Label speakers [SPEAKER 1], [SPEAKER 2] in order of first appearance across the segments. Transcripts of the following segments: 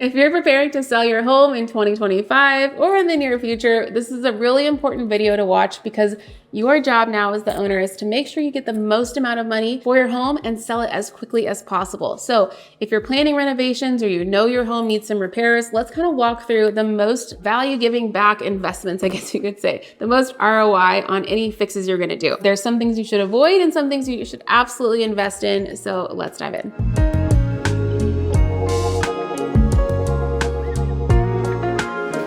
[SPEAKER 1] If you're preparing to sell your home in 2025 or in the near future, this is a really important video to watch because your job now as the owner is to make sure you get the most amount of money for your home and sell it as quickly as possible. So if you're planning renovations or you know your home needs some repairs, let's kind of walk through the most value giving back investments, I guess you could say, the most ROI on any fixes you're gonna do. There's some things you should avoid and some things you should absolutely invest in. So let's dive in.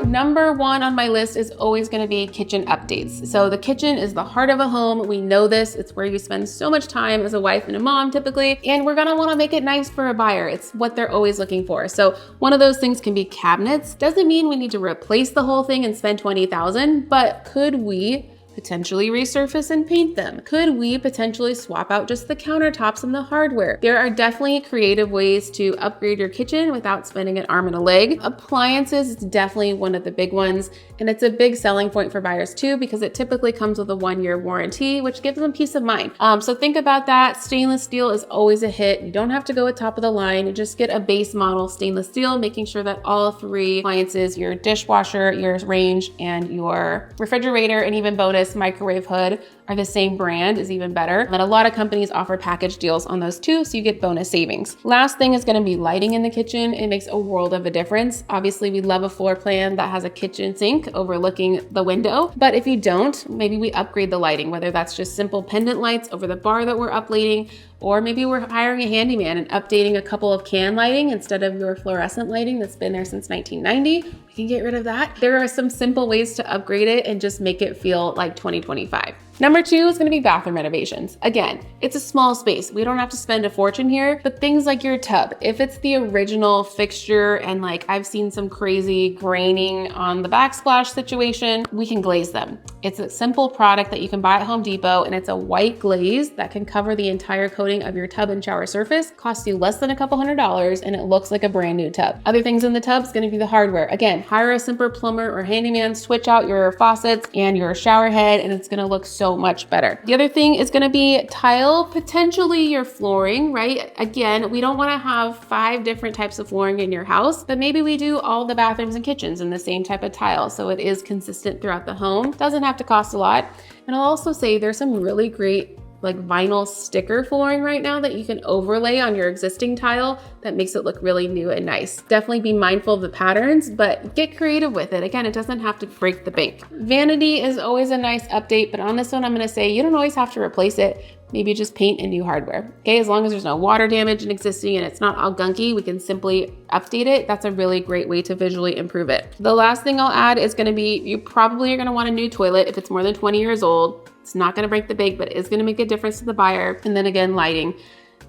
[SPEAKER 1] Number one on my list is always going to be kitchen updates. So the kitchen is the heart of a home. We know this. It's where you spend so much time as a wife and a mom typically, and we're going to want to make it nice for a buyer. It's what they're always looking for. So one of those things can be cabinets. Doesn't mean we need to replace the whole thing and spend $20,000, but could we potentially resurface and paint them? Could we potentially swap out just the countertops and the hardware? There are definitely creative ways to upgrade your kitchen without spending an arm and a leg. Appliances is definitely one of the big ones, and it's a big selling point for buyers too because it typically comes with a 1-year warranty, which gives them peace of mind. So think about that. Stainless steel is always a hit. You don't have to go with top of the line. Just get a base model stainless steel, making sure that all 3 appliances, your dishwasher, your range, and your refrigerator, and even bonus microwave hood are the same brand is even better. And a lot of companies offer package deals on those too, so you get bonus savings. Last thing is going to be lighting in the kitchen. It makes a world of a difference. Obviously, we love a floor plan that has a kitchen sink overlooking the window, but if you don't, maybe we upgrade the lighting, whether that's just simple pendant lights over the bar that we're uplating, or maybe we're hiring a handyman and updating a couple of can lighting instead of your fluorescent lighting that's been there since 1990. We can get rid of that. There are some simple ways to upgrade it and just make it feel like 2025. Number 2 is going to be bathroom renovations. Again, it's a small space. We don't have to spend a fortune here, but things like your tub, if it's the original fixture and like I've seen some crazy graining on the backsplash situation, we can glaze them. It's a simple product that you can buy at Home Depot, and it's a white glaze that can cover the entire coating of your tub and shower surface. Costs you less than a couple $100 and it looks like a brand new tub. Other things in the tub is going to be the hardware. Again, hire a simple plumber or handyman, switch out your faucets and your shower head, and it's going to look so much better. The other thing is going to be tile, potentially your flooring, right? Again, we don't want to have 5 different types of flooring in your house, but maybe we do all the bathrooms and kitchens in the same type of tile, so it is consistent throughout the home. Doesn't have to cost a lot. And I'll also say there's some really great like vinyl sticker flooring right now that you can overlay on your existing tile that makes it look really new and nice. Definitely be mindful of the patterns, but get creative with it. Again, it doesn't have to break the bank. Vanity is always a nice update, but on this one, I'm gonna say you don't always have to replace it. Maybe just paint and new hardware. Okay, as long as there's no water damage in existing and it's not all gunky, we can simply update it. That's a really great way to visually improve it. The last thing I'll add is gonna be, you probably are gonna want a new toilet if it's more than 20 years old. It's not gonna break the bank, but it is gonna make a difference to the buyer. And then again, lighting.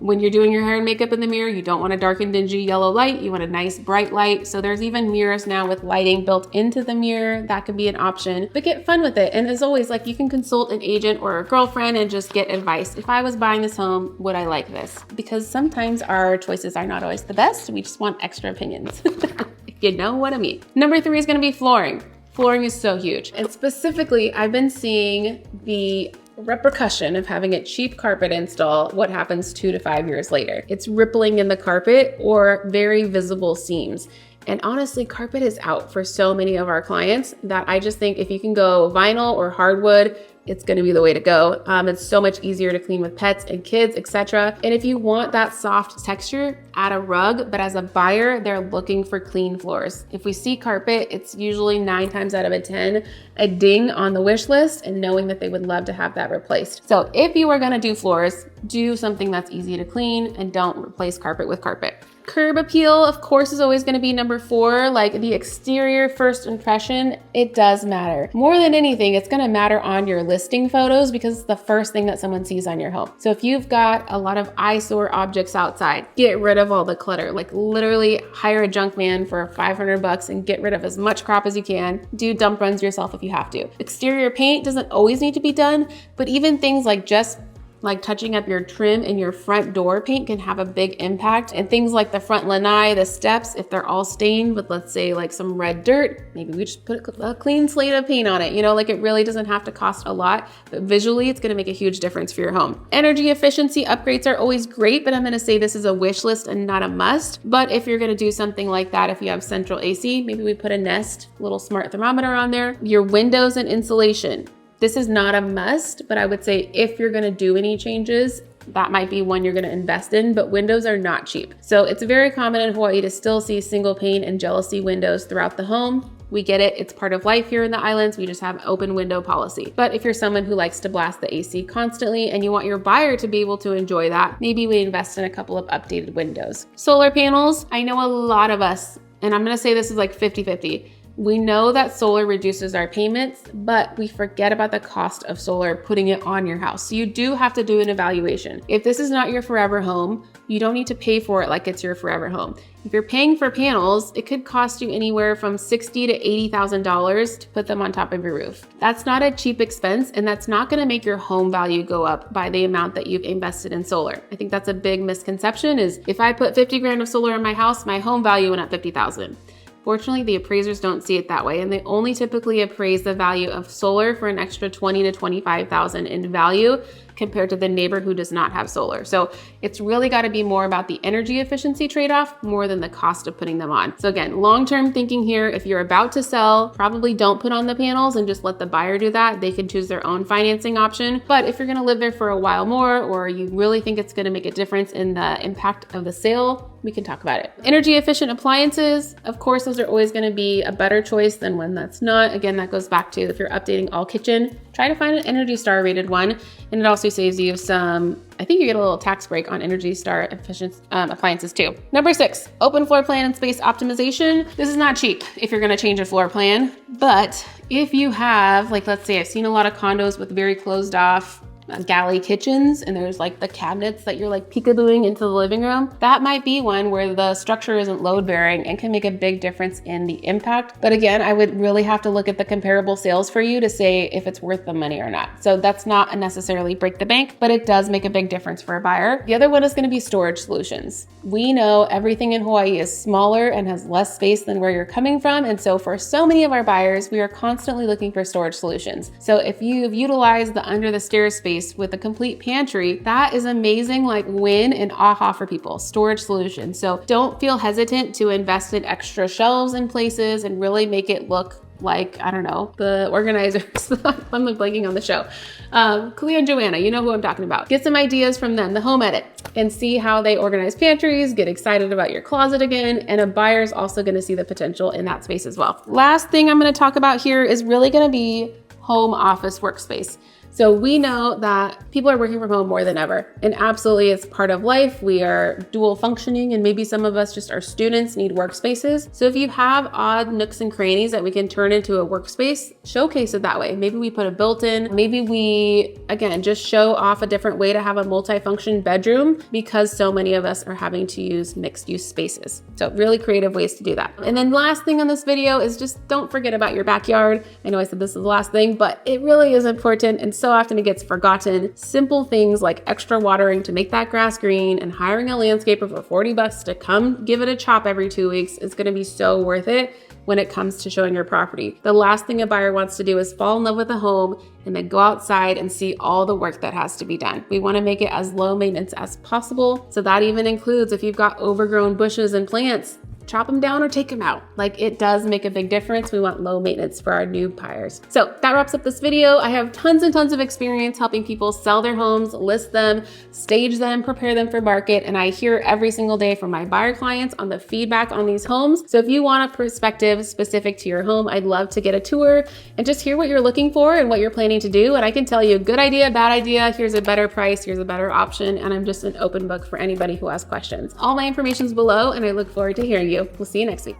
[SPEAKER 1] When you're doing your hair and makeup in the mirror, you don't want a dark and dingy yellow light. You want a nice bright light. So there's even mirrors now with lighting built into the mirror. That could be an option, but get fun with it. And as always, like you can consult an agent or a girlfriend and just get advice. If I was buying this home, would I like this? Because sometimes our choices are not always the best. We just want extra opinions, if you know what I mean. Number 3 is gonna be flooring. Flooring is so huge. And specifically, I've been seeing the repercussion of having a cheap carpet install, what happens 2 to 5 years later. It's rippling in the carpet or very visible seams. And honestly, carpet is out for so many of our clients that I just think if you can go vinyl or hardwood, it's gonna be the way to go. It's so much easier to clean with pets and kids, etc. And if you want that soft texture, add a rug, but as a buyer, they're looking for clean floors. If we see carpet, it's usually 9 times out of 10, a ding on the wish list and knowing that they would love to have that replaced. So if you are gonna do floors, do something that's easy to clean and don't replace carpet with carpet. Curb appeal, of course, is always going to be number 4. Like the exterior first impression, it does matter. More than anything, it's going to matter on your listing photos because it's the first thing that someone sees on your home. So if you've got a lot of eyesore objects outside, get rid of all the clutter. Like literally hire a junk man for $500 and get rid of as much crap as you can. Do dump runs yourself if you have to. Exterior paint doesn't always need to be done, but even things like just like touching up your trim and your front door paint can have a big impact. And things like the front lanai, the steps, if they're all stained with, let's say, like some red dirt, maybe we just put a clean slate of paint on it. You know, like it really doesn't have to cost a lot, but visually it's gonna make a huge difference for your home. Energy efficiency upgrades are always great, but I'm gonna say this is a wish list and not a must. But if you're gonna do something like that, if you have central AC, maybe we put a Nest little smart thermometer on there. Your windows and insulation. This is not a must, but I would say if you're gonna do any changes, that might be one you're gonna invest in, but windows are not cheap. So it's very common in Hawaii to still see single pane and jealousy windows throughout the home. We get it, it's part of life here in the islands. We just have open window policy. But if you're someone who likes to blast the AC constantly and you want your buyer to be able to enjoy that, maybe we invest in a couple of updated windows. Solar panels, I know a lot of us, and I'm gonna say this is like 50-50. We know that solar reduces our payments, but we forget about the cost of solar putting it on your house. So you do have to do an evaluation. If this is not your forever home, you don't need to pay for it like it's your forever home. If you're paying for panels, it could cost you anywhere from $60,000 to $80,000 to put them on top of your roof. That's not a cheap expense, and that's not gonna make your home value go up by the amount that you've invested in solar. I think that's a big misconception is if I put 50 grand of solar in my house, my home value went up 50,000. Fortunately, the appraisers don't see it that way, and they only typically appraise the value of solar for an extra $20,000 to $25,000 in value compared to the neighbor who does not have solar. So it's really got to be more about the energy efficiency trade-off more than the cost of putting them on. So again, long-term thinking here, if you're about to sell, probably don't put on the panels and just let the buyer do that. They can choose their own financing option. But if you're going to live there for a while more, or you really think it's going to make a difference in the impact of the sale, we can talk about it. Energy efficient appliances, of course, those are always going to be a better choice than one that's not. Again, that goes back to if you're updating all kitchen, try to find an Energy Star rated one. And it also saves you some, I think you get a little tax break on Energy Star efficient appliances too. Number 6, open floor plan and space optimization. This is not cheap if you're gonna change a floor plan, but if you have, like, let's say I've seen a lot of condos with very closed off galley kitchens, and there's like the cabinets that you're like peekabooing into the living room. That might be one where the structure isn't load bearing and can make a big difference in the impact. But again, I would really have to look at the comparable sales for you to say if it's worth the money or not. So that's not a necessarily break the bank, but it does make a big difference for a buyer. The other one is going to be storage solutions. We know everything in Hawaii is smaller and has less space than where you're coming from. And so for so many of our buyers, we are constantly looking for storage solutions. So if you've utilized the under the stairs space with a complete pantry, that is amazing, like win and aha for people, storage solutions. So don't feel hesitant to invest in extra shelves in places and really make it look like, I don't know, the organizers. I'm like blanking on the show. Kalia and Joanna, you know who I'm talking about. Get some ideas from them, the Home Edit, and see how they organize pantries, get excited about your closet again, and a buyer's also gonna see the potential in that space as well. Last thing I'm gonna talk about here is really gonna be home office workspace. So we know that people are working from home more than ever, and absolutely it's part of life. We are dual functioning, and maybe some of us just are students, need workspaces. So if you have odd nooks and crannies that we can turn into a workspace, showcase it that way. Maybe we put a built-in, maybe we, again, just show off a different way to have a multi-function bedroom because so many of us are having to use mixed use spaces. So really creative ways to do that. And then last thing on this video is just don't forget about your backyard. I know I said this is the last thing, but it really is important, and so often it gets forgotten. Simple things like extra watering to make that grass green and hiring a landscaper for $40 to come give it a chop every 2 weeks is going to be so worth it when it comes to showing your property. The last thing a buyer wants to do is fall in love with a home and then go outside and see all the work that has to be done. We want to make it as low maintenance as possible. So that even includes if you've got overgrown bushes and plants, chop them down or take them out. Like, it does make a big difference. We want low maintenance for our new buyers. So that wraps up this video. I have tons and tons of experience helping people sell their homes, list them, stage them, prepare them for market. And I hear every single day from my buyer clients on the feedback on these homes. So if you want a perspective specific to your home, I'd love to get a tour and just hear what you're looking for and what you're planning to do. And I can tell you good idea, bad idea, here's a better price, here's a better option. And I'm just an open book for anybody who has questions. All my information's below, and I look forward to hearing you. We'll see you next week.